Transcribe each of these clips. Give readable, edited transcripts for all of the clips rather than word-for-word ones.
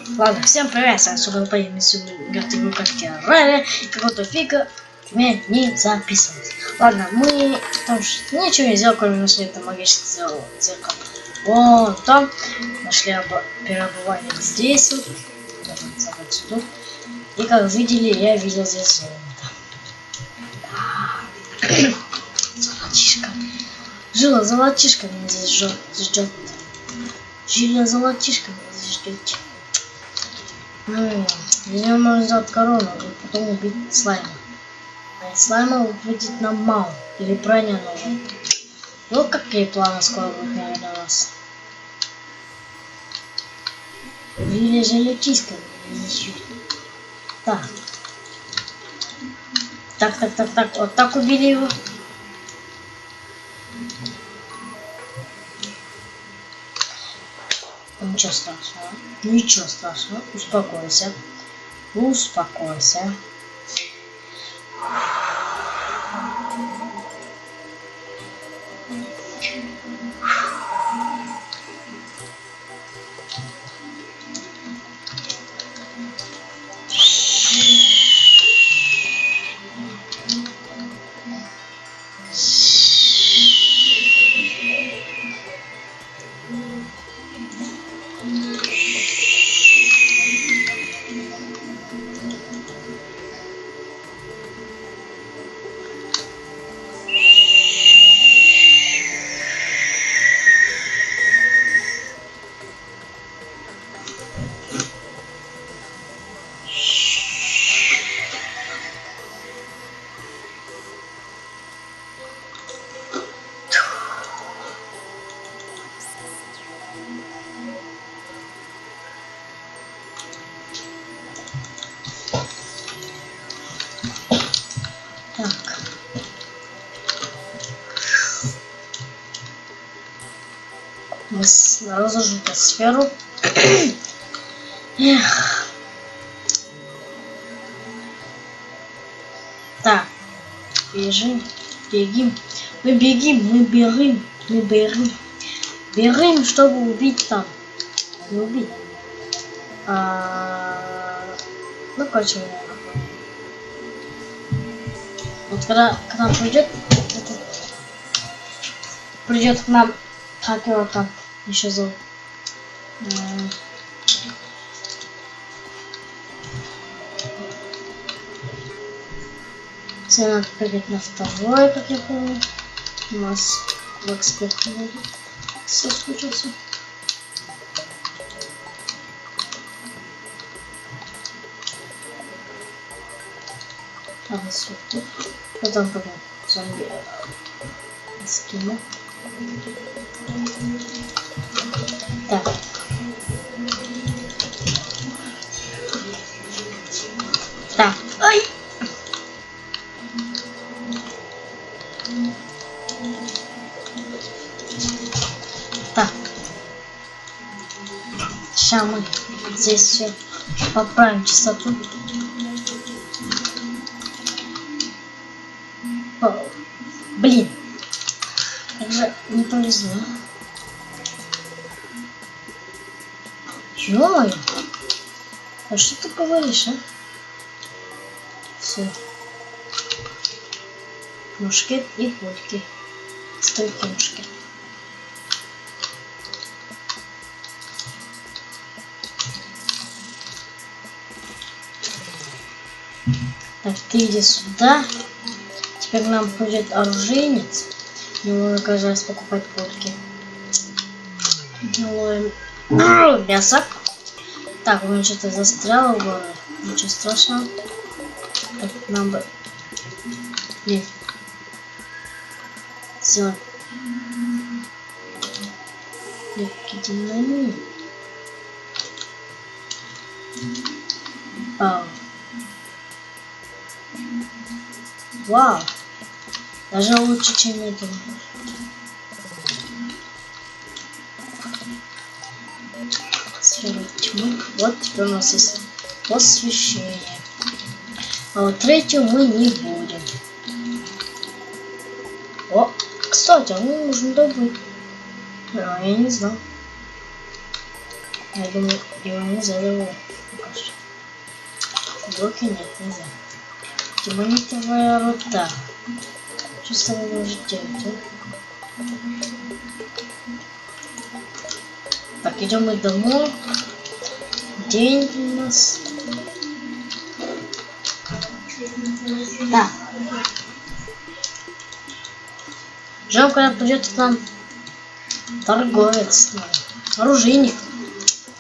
Ладно, всем привет, я супер поем играть как Террария, какого-то фига меня не записывать. Ладно, мы там ничего не сделали, кроме нашли это магическое зеркало. Вон там нашли перебывание здесь вот. Сюда. И как видели, я видел здесь золото. Да. Золотишко. Золотишко меня здесь ждет. Золотишко меня здесь ждет. Из него можно сделать корону и потом убить слайма. А слайма будет нам мало. Или броня нужна. Ну какие планы скоро будут, наверное, у нас. Или золотишко меня здесь ждет. Так. Вот так убили его. Ничего страшного. Ничего страшного. Успокойся. Успокойся. Мы разложим эту сферу. Эх. Так, бежим. Мы бежим, чтобы убить там. Не убить. Ну, короче, вот когда к нам придет к нам, как его там еще зовут. Все надо прыгать на второй, как я помню. У нас в эксперт будет. Соскучился. Потом пойдем зомби скину. Так. Так. Ай! Так. Сейчас мы здесь все поправим частоту. О, блин. Как же не повезло. Ё-моё! А что ты говоришь, а? Все. Мушкет и пульки. Стойки мушкет. Так, ты иди сюда. Теперь нам будет оружейниц. Не нужно каждый раз покупать пульки. Делаем мясо. Так, у меня что-то застряло в горле. Ничего страшного. Так, нам бы... Блин. Сделать. Легкий динамит. Вау. Вау. Даже лучше, чем я думал. Сфера тьмы. Вот теперь у нас есть посвящение. А вот третью мы не будем. О, кстати, а мне нужно добыть. А, я не знал. Я думаю, его нельзя его пока что. Блоки нет, нельзя. Тимонитовая руда. Что с тобой может делать, а? Так, идем мы домой. День у нас. Да. Ждем, когда придет к нам торговец, оружейник.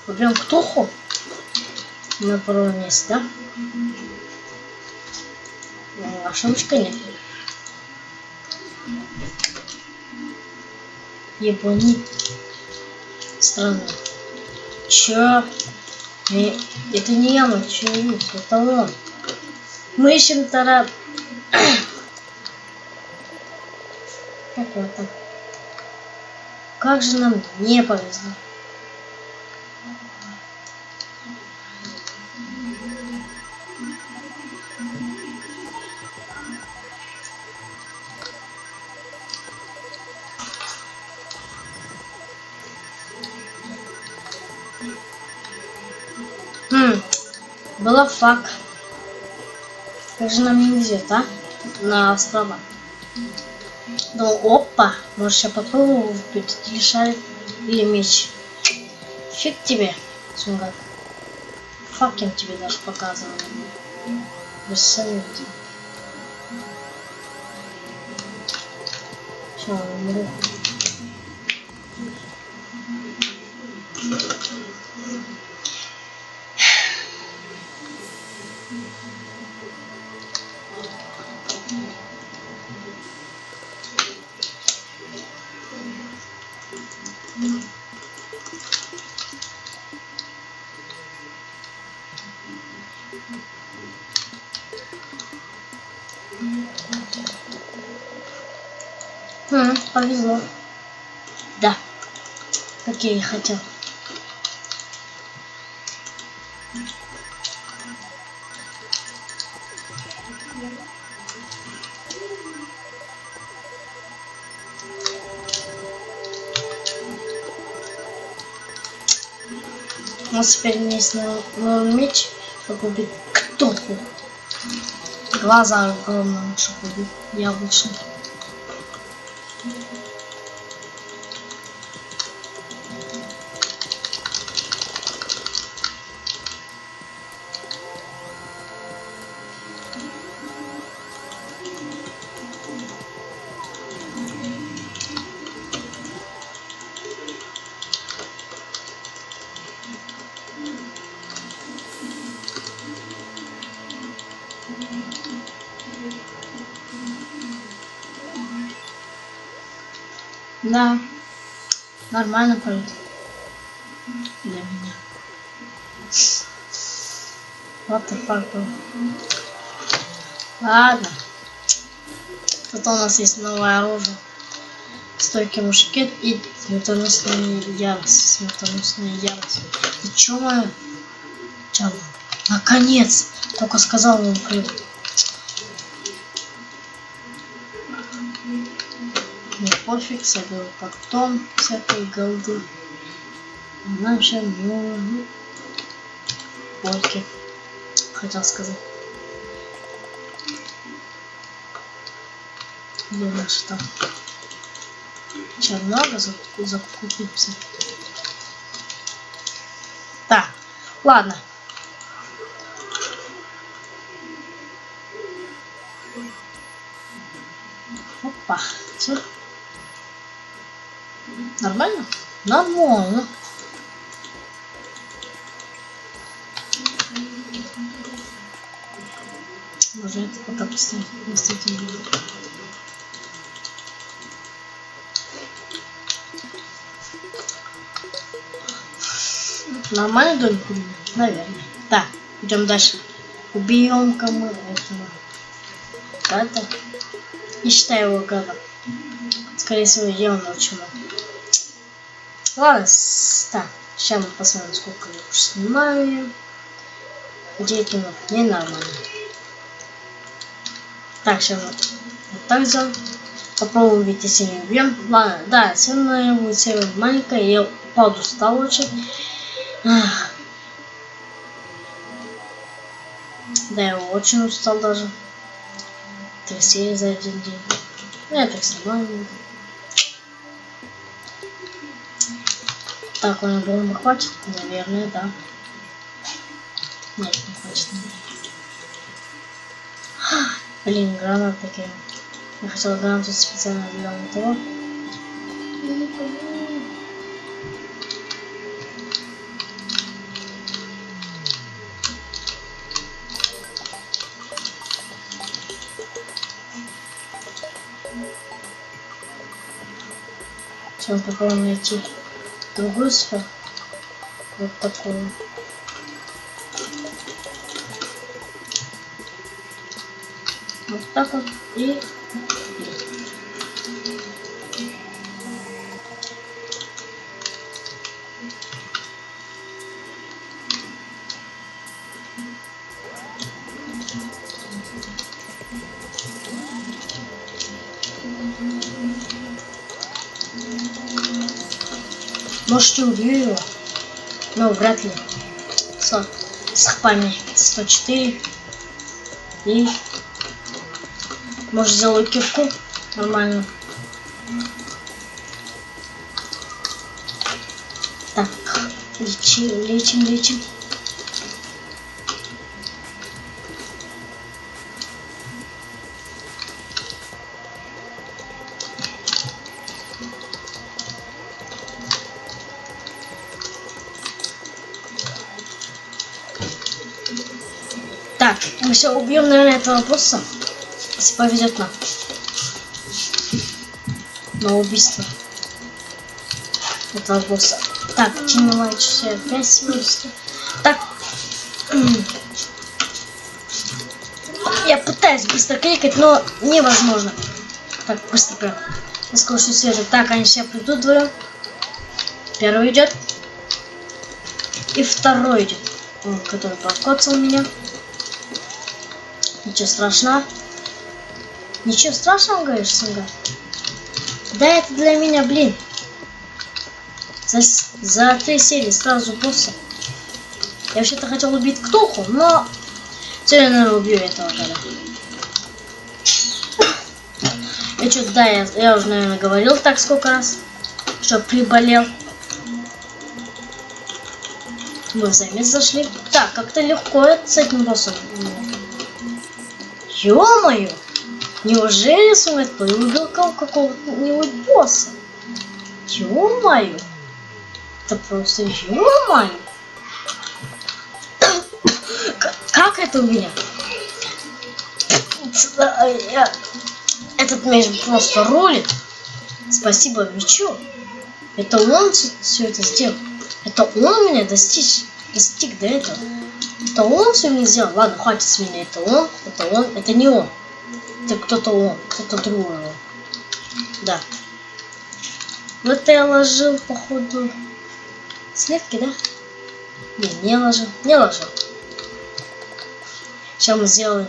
Убьем ктуху на первом месте, да? А шумочка нет. Япония. Странно. Чё? Это не я, мой человек, это он. Мы ищем тара... Как вот так? Как же нам не повезло. Была фак. Как же нам не везет, а? На острова. Ну, опа. Может, я попробую выпить или шарик, или меч. Фиг тебе, Сунгак. Фак я тебе даже показывал. Без советов. Все, умру. Повезло. Да. Как я и хотел. У нас теперь есть новый меч, чтобы убить ктуху. Глаза огромные, чтобы убить яблочный. Да, нормально пройдет для меня. What the fuck, bro? Ладно. Зато у нас есть новое оружие. Стойкий мушкет и смертоносная ярость. Смертоносная ярость. Ты чё, моя? Чё? Наконец! Только сказал ему привет. Не пофиг, соберу потом всякой голды. Нам сейчас нужны польки. Хотел сказать. Где наш там? Че, много закупиться? Так, ладно. Опа, все. Нормально? Нормально. Можно это пока поставить на статью. Нормальный домик? Наверное. Так, идем дальше. Убьем-ка мы этого гада. Не считаю его гадом. Скорее всего, я научу. Ладно, так, сейчас мы посмотрим, сколько я уже снимаю. 9 минут, ненормально. Так, сейчас вот так сделаем. Попробуем увидеть, если не убьем. Ладно, да, сегодня будет серия маленькая, я упал, устал очень. Ах. Да, я очень устал даже. 3 серии за один день. Ну, я так нормально. Так, он бомбы хватит? Наверное, да. Нет, не хватит. Блин, гранаты такие. Я хотел гранату специально для этого. Сейчас попробуем найти другую сферу. Вот такую. Вот так вот и... Может, я убью его? Но вряд ли. С хпами 104. И... Может, сделаю кирку? Нормально. Так, лечим. Так, мы все убьем, наверное, этого босса, если повезет нам. На убийство этого босса. Так, Dynamite 65 70. Так. Я пытаюсь быстро кликать, но невозможно. Так, быстро прям. На скорости света. Так, они сейчас придут вдвоем. Первый идет. И второй идет. Он, который подкоцал меня. Ничего страшного. Ничего страшного, говоришь, Синга? Да, это для меня, блин. За 3 серии сразу босса. Я вообще-то хотел убить Ктулху, но сегодня, наверное, убью этого когда. Я что-то, да, я уже, наверное, говорил так сколько раз, что приболел. Мы в замес зашли. Так, как-то легко с этим боссом. Ё-моё! Неужели Сумет убил какого-нибудь босса? Ё-моё! Это просто ё-моё! Как это у меня? Этот меч просто рулит. Спасибо мечу. Это он все это сделал. Это он меня достиг до этого. Это он все мне сделал. Ладно, хватит с меня. Это он, это не он. Это кто-то он, кто-то другой. Да. Вот я ложил, походу, сливки, да? Не ложил. Сейчас мы сделаем.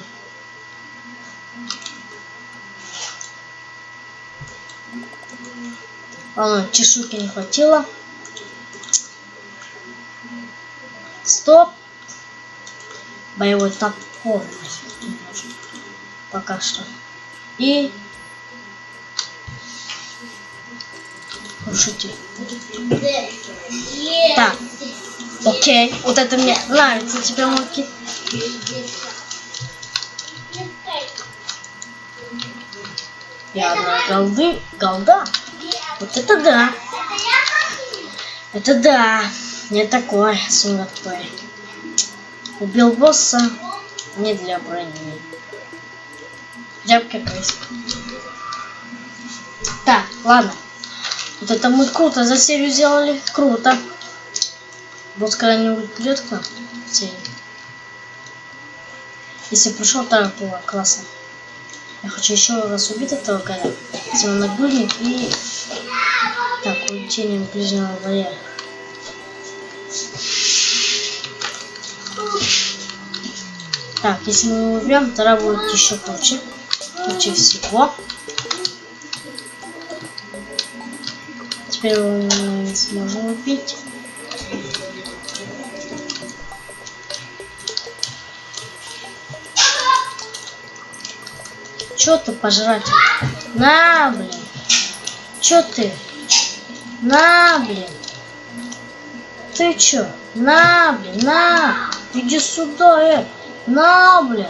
Ладно, чешуйки не хватило. Стоп. Боевой топор. Пока что. И крушитель. Так. Окей. Вот это мне нравится. Тебе, Моки. Я голда. Вот это да. Это да. Не такой сумасшедший. Убил босса не для брони. Рябки крыс. Так, ладно. Вот это мы круто за серию сделали. Круто. Босс когда-нибудь придет к нам в серию. Если пришел, то было классно. Я хочу еще раз убить этого года. Сделал нагрудник и... Так, учением ближнего боя. Так, если мы его убьем, тогда будет еще круче. Круче всего. Теперь мы не сможем убить. Чё ты, пожрать? На, блин. Чё ты? На, блин. Ты чё? На, блин, на. Иди сюда, На, блин.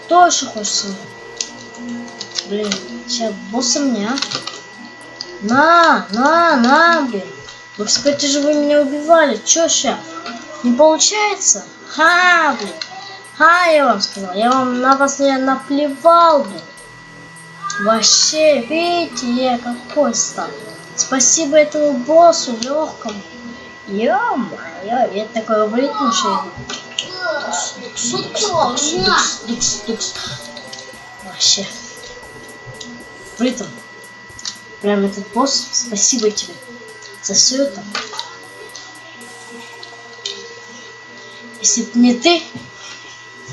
Кто еще хочет с ним? Блин, сейчас босса мне, а? На, блин. В эксперте же вы меня убивали. Чё ща? Не получается? Ха, блин. Ха, я вам сказал. Я вам на вас не наплевал, блин. Вообще, видите, я какой стал. Спасибо этому боссу легкому. Ё-моё, я такой говорит, что вообще. Притом, прям этот босс, спасибо тебе за все это. Если бы не ты,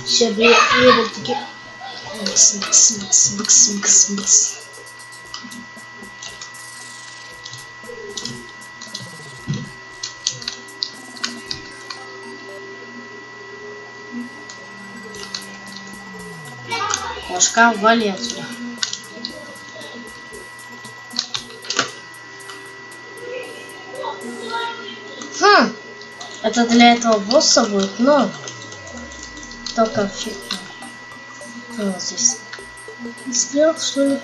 сейчас бы я был таким. Бкс. Ложка, вали отсюда. Это для этого босса будет, но только фиг. Вот здесь. Стрел, что ли?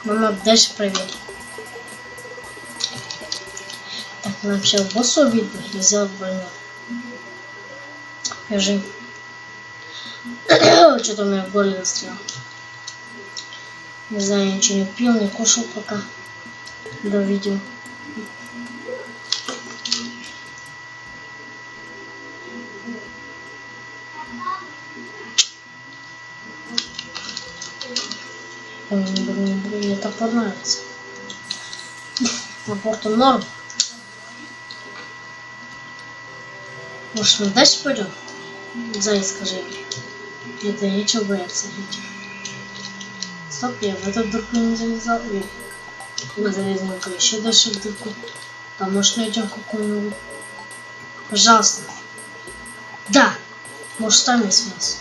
Нам надо дальше проверить. Так, нам вообще босса убить бы и сделать броню. Держи. Что-то у меня в горле застряло. Не знаю, я ничего не пил, не кушал пока до видео. Блин, мне так понравится. На порту норм. Может, мы дальше пойдем? Заяц, скажи. Это нечего бояться. Стоп, я в эту дырку не залезал. Мы залезем еще дальше в дырку. Там, может, найдем какую-нибудь. Пожалуйста. Да. Может, там есть мясо.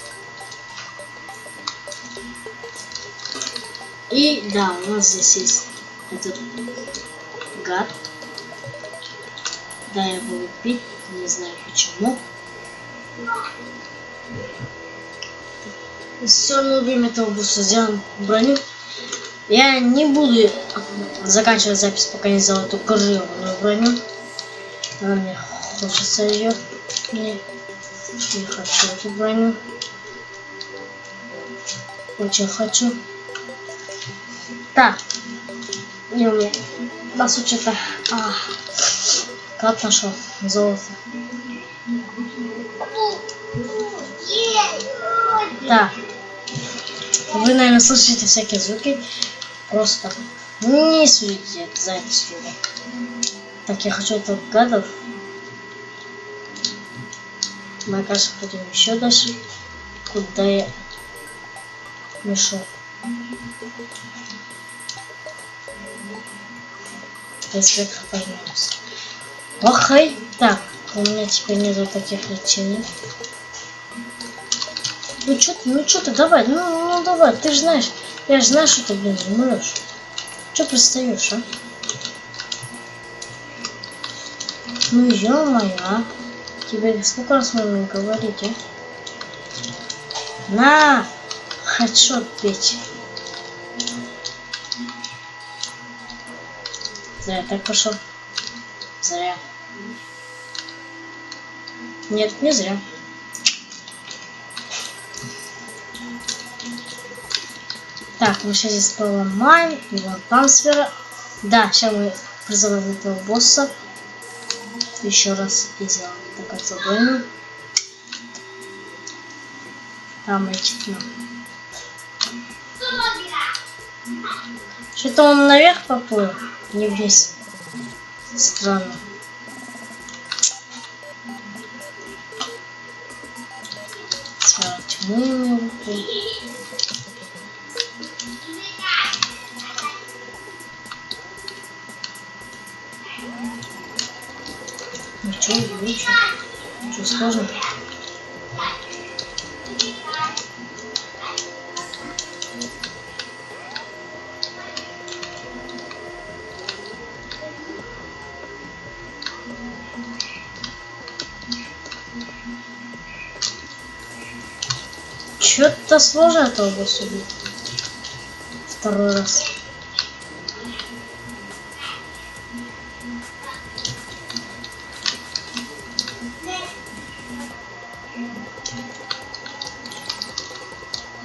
И да, у нас здесь есть этот гад. Да, я буду пить, не знаю почему. Все равно время этого босса сделаем броню. Я не буду заканчивать запись, пока не сделаю эту гребаную броню. Но мне хочется ее. Не хочу эту броню. Очень хочу. Так. И у меня нас что-то. Как нашел золото. Так. Вы, наверное, слышите всякие звуки. Просто не судите это за это слово. Так, я хочу этих гадов. Мы, кажется, пойдем еще дальше. Куда я не шел. Инспектор поднялся. Охай. Так, у меня теперь нету таких лечений. Ну чё ты, давай, ну давай, ты же знаешь, я же знаю, что ты, блин, умрешь. Чё пристаешь, а? Ну ё-моё, тебе сколько раз можно говорить, а? На, хедшот петь. Зря так пошел. Зря. Нет, не зря. Так, мы сейчас здесь поломаем. И вот там сфера. Да, сейчас мы призовем этого босса. Еще раз и сделаем такое задание. Там эти. Что-то он наверх поплыл, не вниз. Странно. Сфера тьмы. Ничего, ничего. Что сложно? Что-то сложно этого босса убить. Второй раз.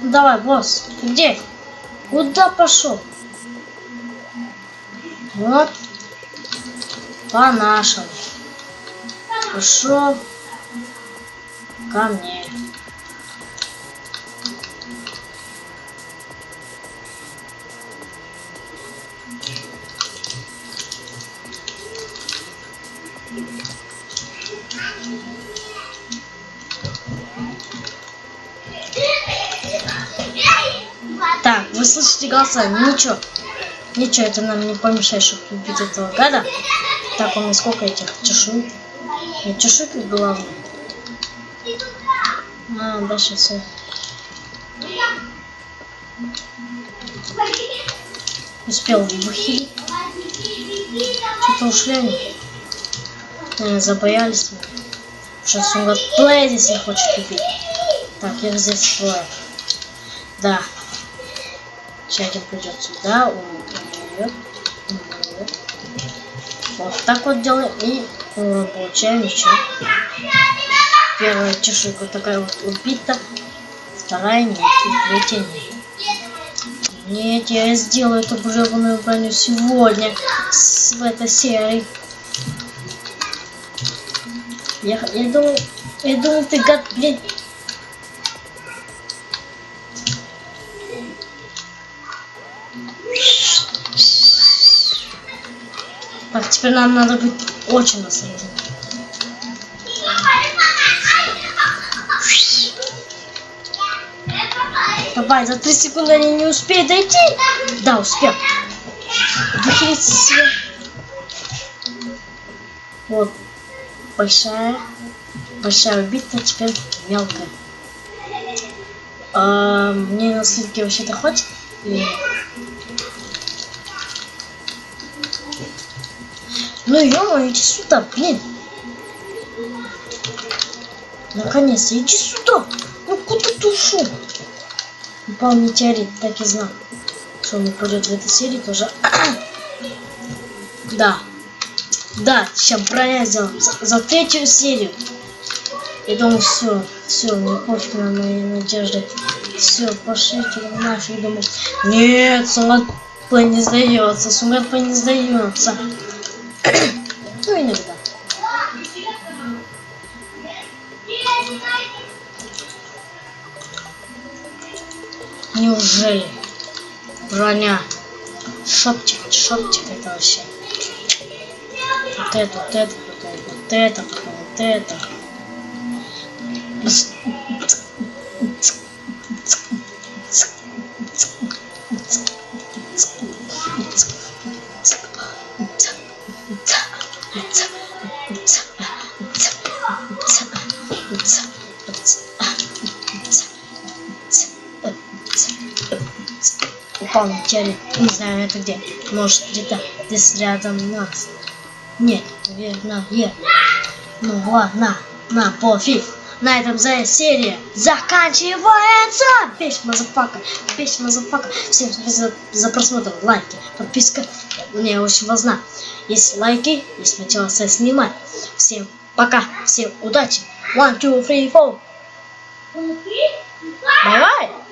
Давай, босс, ты где? Куда пошел? Вот. По-нашему. Пошел ко мне. Так, вы слышите голоса? Ничего. Ничего, это нам не помешает, чтобы убить этого гада. Так, у меня сколько этих чешуек? Нет, чешуйки главное. А, дальше все. Успел выхилить. Что-то ушли они. Забоялись. Сейчас он плей здесь не хочет убить. Так, их здесь двое. Да. Сейчас один придет сюда, он умрет. Вот так вот делаем и получаем еще. Первая чешуйка такая вот убита, вторая нет, и третья нет. Нет, я сделаю эту гребаную броню сегодня в этой серии. Я думал, ты гад, блин. Так, теперь нам надо быть очень осторожным. Давай, за 3 секунды они не успеют дойти. Да, успел. Выхилиться себе. Вот. Большая убита, теперь мелкая. Мне на сливке вообще-то хватит? Ну ё-моё, иди сюда, блин. Наконец-то, иди сюда. Ну куда ты ушел? Упал метеорит, так и знал, что он упадет в этой серии тоже. Да. Да, сейчас броня сделаем за 3-ю серию. Я думал, все, не пофиг на мои надежды. Все, пошлите нафиг, думал. Нет, Сумгатплей не сдается, Сумгатплей не сдается. Ну, иногда. Неужели? Броня. Шоптик это вообще. Вот это, потом вот это. Упал метеорит. Не знаю, это где. Может, где-то здесь рядом нас. Нет, наверное, нет. Ну ладно, на пофиг. На этом серия заканчивается. Бейс, мазафака. Всем спасибо за просмотр, лайки, подписка. Мне очень важна. Есть лайки, есть мотивация снимать. Всем пока, всем удачи. 1, 2, 3, 4. Bye bye.